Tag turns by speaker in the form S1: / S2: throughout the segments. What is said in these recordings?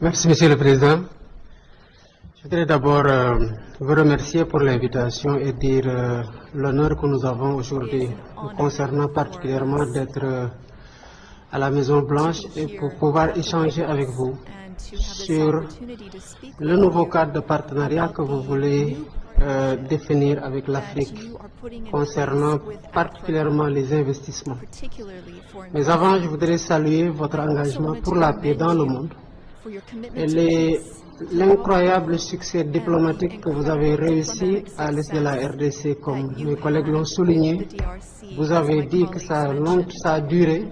S1: Merci, Monsieur le Président. Je voudrais d'abord vous remercier pour l'invitation et dire l'honneur que nous avons aujourd'hui concernant particulièrement d'être à la Maison Blanche et pour pouvoir échanger avec vous sur le nouveau cadre de partenariat que vous voulez définir avec l'Afrique concernant particulièrement les investissements. Mais avant, je voudrais saluer votre engagement pour la paix dans le monde et l'incroyable succès diplomatique que vous avez réussi à l'est de la RDC, comme mes collègues l'ont souligné. Vous avez dit que ça a duré,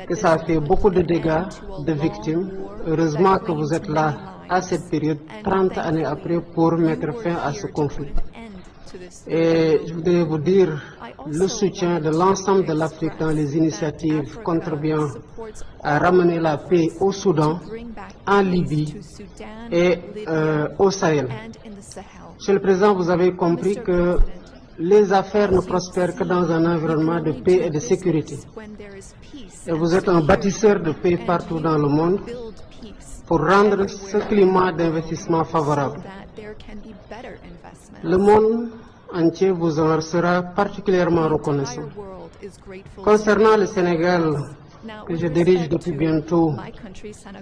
S1: que ça a fait beaucoup de dégâts, de victimes. Heureusement que vous êtes là à cette période, 30 années après, pour mettre fin à ce conflit. Et je voudrais vous dire le soutien de l'ensemble de l'Afrique dans les initiatives contribuant à ramener la paix au Soudan, en Libye et au Sahel. Monsieur le Président, vous avez compris que les affaires ne prospèrent que dans un environnement de paix et de sécurité. Et vous êtes un bâtisseur de paix partout dans le monde pour rendre ce climat d'investissement favorable. Le monde entier vous en sera particulièrement reconnaissant. Concernant le Sénégal, que je dirige depuis bientôt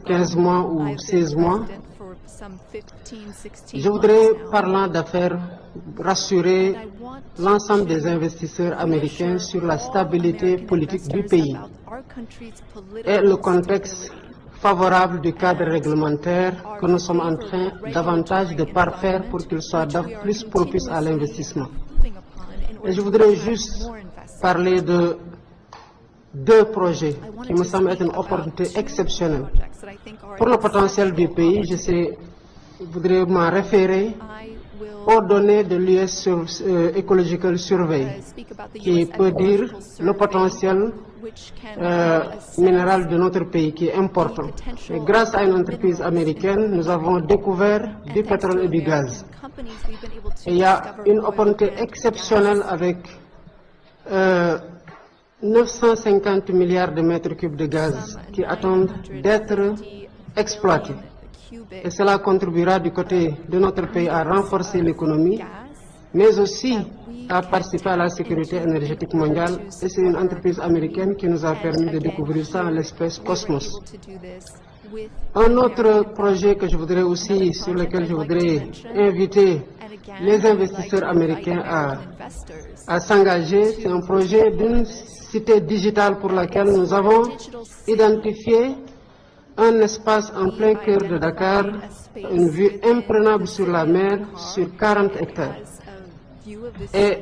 S1: 15 mois ou 16 mois, je voudrais, parlant d'affaires, rassurer l'ensemble des investisseurs américains sur la stabilité politique du pays et le contexte favorable du cadre réglementaire que nous sommes en train davantage de parfaire pour qu'il soit plus propice à l'investissement. Et je voudrais juste parler de deux projets qui me semblent être une opportunité exceptionnelle. Pour le potentiel du pays, je voudrais m'en référer aux données de l'US Ecological Survey, qui peut dire le potentiel minéral de notre pays, qui est important. Et grâce à une entreprise américaine, nous avons découvert du pétrole et du gaz. Et il y a une opportunité exceptionnelle avec 950 milliards de mètres cubes de gaz qui attendent d'être exploités. Et cela contribuera du côté de notre pays à renforcer l'économie, mais aussi à participer à la sécurité énergétique mondiale. Et c'est une entreprise américaine qui nous a permis de découvrir ça en l'espèce Cosmos. Un autre projet que je voudrais aussi, sur lequel je voudrais inviter les investisseurs américains à s'engager, c'est un projet d'une cité digitale pour laquelle nous avons identifié un espace en plein cœur de Dakar, une vue imprenable sur la mer, sur 40 hectares. Et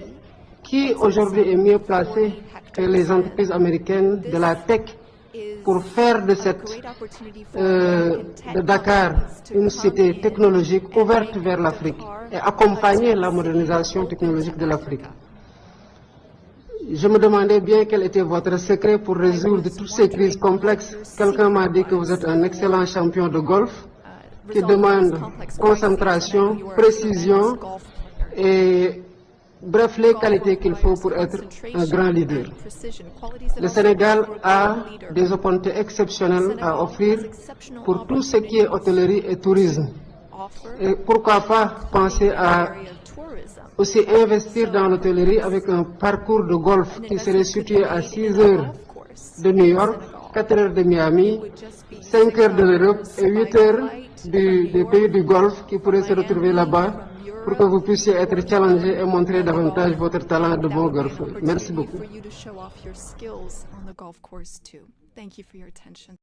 S1: qui aujourd'hui est mieux placé que les entreprises américaines de la tech pour faire de Dakar une cité technologique ouverte vers l'Afrique et accompagner la modernisation technologique de l'Afrique. Je me demandais bien quel était votre secret pour résoudre toutes ces crises complexes. Quelqu'un m'a dit que vous êtes un excellent champion de golf qui demande concentration, précision et bref, les qualités qu'il faut pour être un grand leader. Le Sénégal a des opportunités exceptionnelles à offrir pour tout ce qui est hôtellerie et tourisme. Et pourquoi pas penser à aussi investir dans l'hôtellerie avec un parcours de golf qui serait situé à 6 heures de New York, 4 heures de Miami, 5 heures de l'Europe et 8 heures des pays du Golfe qui pourraient se retrouver là-bas pour que vous puissiez être challengé et montrer davantage votre talent de bon golfeur. Merci beaucoup.